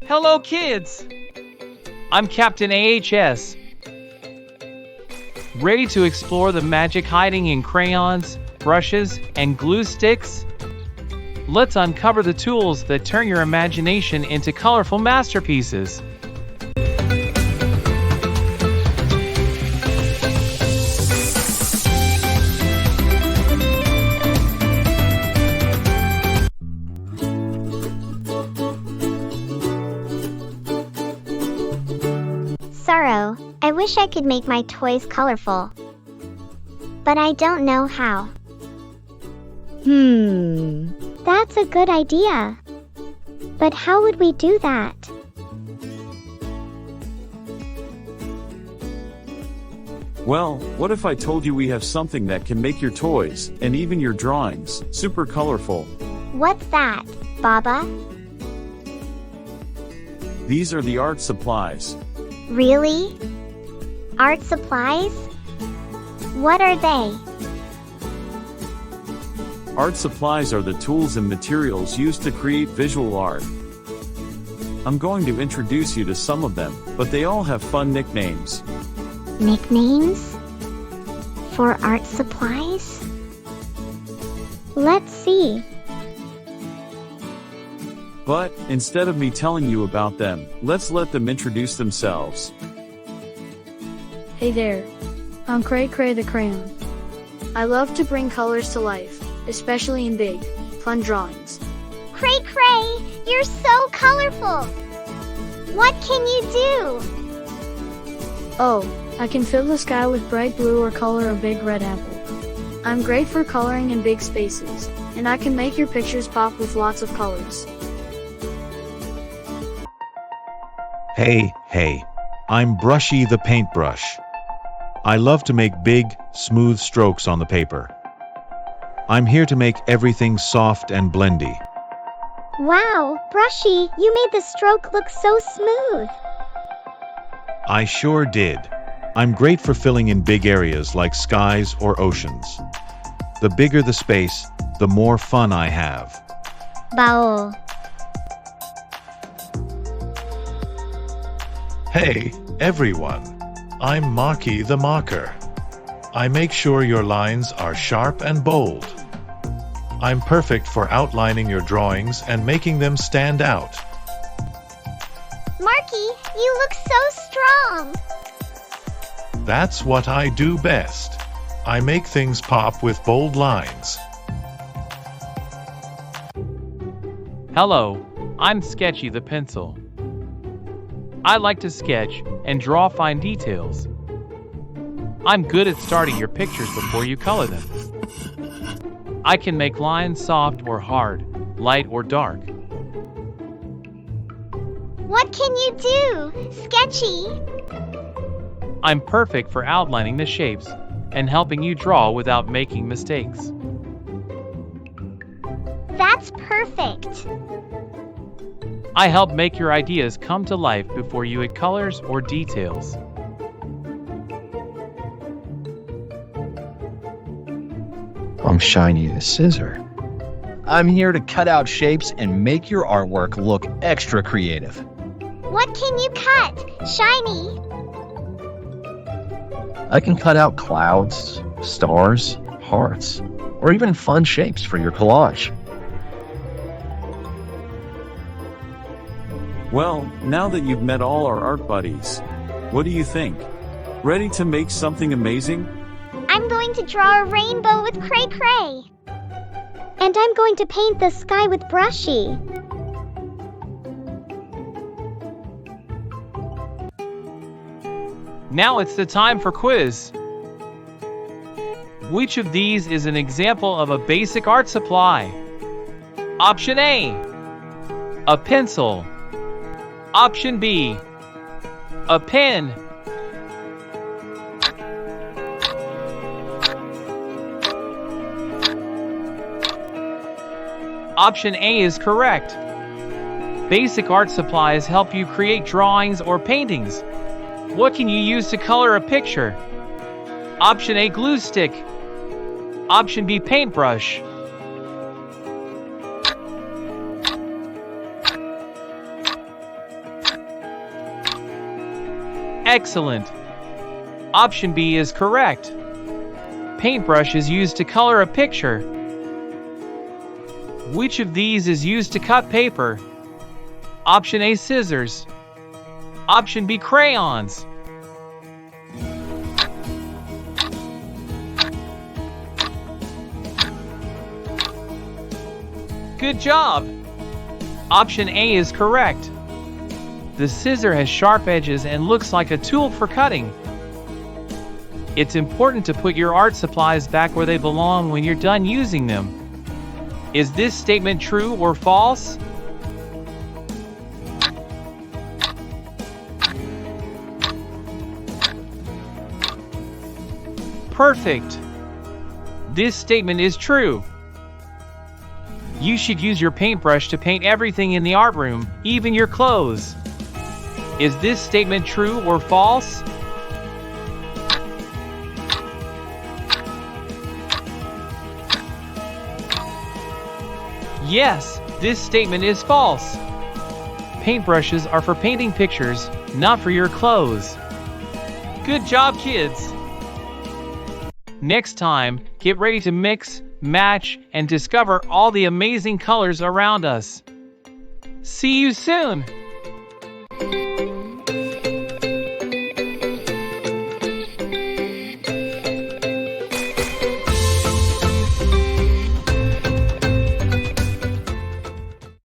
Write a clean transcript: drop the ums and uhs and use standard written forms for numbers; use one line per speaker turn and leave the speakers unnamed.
Hello, kids! I'm Captain AHS, ready to explore the magic hiding in crayons, brushes, and glue sticks. Let's uncover the tools that turn your imagination into colorful masterpieces.
Sorrow, I wish I could make my toys colorful. But I don't know how. That's a good idea. But how would we do that?
Well, what if I told you we have something that can make your toys, and even your drawings, super colorful?
What's that, Baba?
These are the art supplies.
Really? Art supplies? What are they?
Art supplies are the tools and materials used to create visual art. I'm going to introduce you to some of them, but they all have fun nicknames.
Nicknames? For art supplies? Let's see.
But, instead of me telling you about them, let's let them introduce themselves.
Hey there, I'm Cray-Cray the Crayon. I love to bring colors to life, especially in big, fun drawings.
Cray-Cray, you're so colorful! What can you do?
Oh, I can fill the sky with bright blue or color a big red apple. I'm great for coloring in big spaces, and I can make your pictures pop with lots of colors.
Hey, I'm Brushy the Paintbrush. I love to make big, smooth strokes on the paper. I'm here to make everything soft and blendy.
Wow, Brushy, you made the stroke look so smooth.
I sure did. I'm great for filling in big areas like skies or oceans. The bigger the space, the more fun I have.
Bao.
Hey, everyone. I'm Marky the Marker. I make sure your lines are sharp and bold. I'm perfect for outlining your drawings and making them stand out.
Marky, you look so strong.
That's what I do best. I make things pop with bold lines.
Hello, I'm Sketchy the Pencil. I like to sketch and draw fine details. I'm good at starting your pictures before you color them. I can make lines soft or hard, light or dark.
What can you do, Sketchy?
I'm perfect for outlining the shapes and helping you draw without making mistakes.
That's perfect.
I help make your ideas come to life before you add colors or details.
I'm Shiny the Scissor. I'm here to cut out shapes and make your artwork look extra creative.
What can you cut, Shiny?
I can cut out clouds, stars, hearts, or even fun shapes for your collage.
Well, now that you've met all our art buddies, what do you think? Ready to make something amazing?
I'm going to draw a rainbow with Cray-Cray. And I'm going to paint the sky with Brushy.
Now it's the time for quiz. Which of these is an example of a basic art supply? Option A, a pencil. Option B, a pen. Option A is correct. Basic art supplies help you create drawings or paintings. What can you use to color a picture? Option A, glue stick. Option B, paintbrush. Excellent. Option B is correct. Paintbrush is used to color a picture. Which of these is used to cut paper? Option A, scissors. Option B, crayons. Good job! Option A is correct. The scissor has sharp edges and looks like a tool for cutting. It's important to put your art supplies back where they belong when you're done using them. Is this statement true or false? Perfect! This statement is true. You should use your paintbrush to paint everything in the art room, even your clothes. Is this statement true or false? Yes, this statement is false. Paintbrushes are for painting pictures, not for your clothes. Good job, kids! Next time, get ready to mix, match, and discover all the amazing colors around us. See you soon!